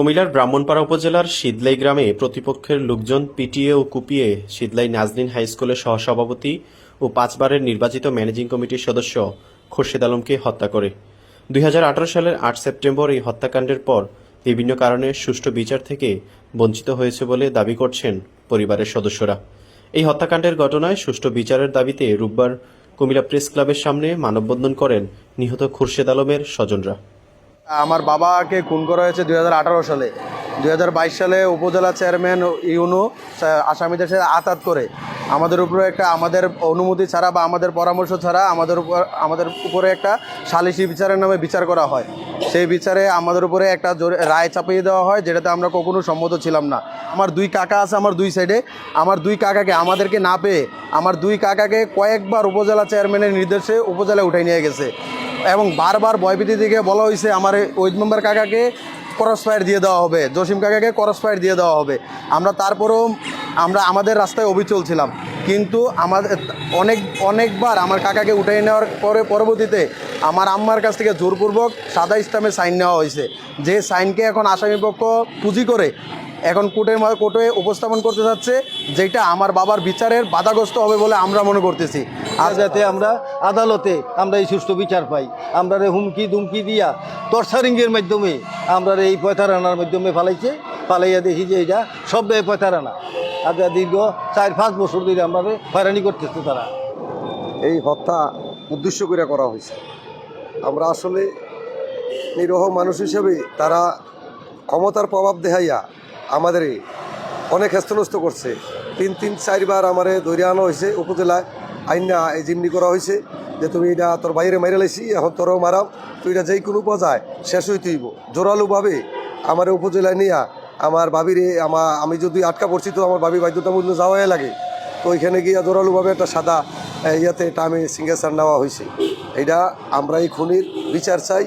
কুমিল্লার ব্রাহ্মণপাড়া উপজেলার শীদলাই গ্রামে প্রতিপক্ষের লোকজন পিটিয়ে ও কুপিয়ে শীদলাই নাজনীন হাইস্কুলের সহসভাপতি ও 5 বারের নির্বাচিত ম্যানেজিং কমিটির সদস্য খোরশেদ আলমকে হত্যা করে। 2018 সালের 8 সেপ্টেম্বর এই হত্যাকাণ্ডের পর বিভিন্ন কারণে সুষ্ঠু বিচার থেকে বঞ্চিত হয়েছে বলে দাবি করছেন পরিবারের সদস্যরা। এই হত্যাকাণ্ডের ঘটনায় সুষ্ঠু বিচারের দাবিতে রোববার কুমিল্লা প্রেস ক্লাবের সামনে মানববন্ধন করেন নিহত খোরশেদ আলমের স্বজনরা। আমার বাবাকে খুন করা হয়েছে 2018 সালে। 2022 সালে উপজেলা চেয়ারম্যান ইউনু আসামিদের সাথে আতাত করে আমাদের অনুমতি ছাড়া বা আমাদের পরামর্শ ছাড়া আমাদের উপরে একটা সালিসি বিচারের নামে বিচার করা হয়। সেই বিচারে আমাদের উপরে একটা রায় চাপিয়ে দেওয়া হয়, যেটাতে আমরা কখনো সম্মত ছিলাম না। আমার 2 কাকা আছে আমার 2 সাইডে। আমার 2 কাকাকে আমাদেরকে না পেয়ে আমার 2 কাকাকে কয়েকবার উপজেলা চেয়ারম্যানের নির্দেশে উপজেলায় উঠাই নিয়ে গেছে এবং বারবার ভয়ভীতি থেকে বলা হয়েছে আমার ওই মেম্বার কাকাকে ক্রস ফায়ার দিয়ে দেওয়া হবে, জসিম কাকাকে ক্রস ফায়ার দিয়ে দেওয়া হবে। তারপরেও আমাদের রাস্তায় অবিচল ছিলাম, কিন্তু অনেকবার আমার কাকাকে উঠাই নেওয়ার পরবর্তীতে আমার আম্মার কাছ থেকে জোরপূর্বক সাদা ইসলামের সাইন নেওয়া হয়েছে, যে সাইনকে এখন আসামিপক্ষ পুঁজি করে এখন কোর্টে উপস্থাপন করতে যাচ্ছে, যেটা আমার বাবার বিচারের বাধাগ্রস্ত হবে বলে আমরা মনে করতেছি। আর যাতে আমরা আদালতে এই সুষ্ঠু বিচার পাই, আমরা হুমকি দুমকি দিয়া টর্চারিংয়ের মাধ্যমে আমরা এই পয়তারানার মাধ্যমে ফালাইয়া দেখি যে এইটা সব পয়তারানা। আর দীর্ঘ 4-5 বছর ধরে আমরা হয়রানি করতেছে তারা। এই হত্যা উদ্দেশ্য করে করা হয়েছে। আমরা আসলে নিরহ মানুষ হিসেবে তারা ক্ষমতার প্রভাব দেখাইয়া আমাদের অনেক হেস্তনস্ত করছে। 3-4 বার আমারে ধরে আনা হয়েছে উপজেলায়, আইনা এই জিমনি করা হয়েছে যে তুমি এটা তোর বাইরে মাইরে লাইছি, এখন তোরও মারাও, তুই এটা যেই কোনো পর্যায়ে শেষ হইতেইব। জোরালোভাবে আমার উপজেলায় নিয়ে আমার ভাবিরে আমি যদি আটকা পড়ছি তো আমার ভাবি বাধ্যতামূলক যাওয়াই লাগে, তো ওইখানে গিয়ে জোরালোভাবে একটা সাদা ইয়াতে এটা আমি সিঙ্গেসার নেওয়া হয়েছে। এটা আমরা এই খুনির বিচার চাই।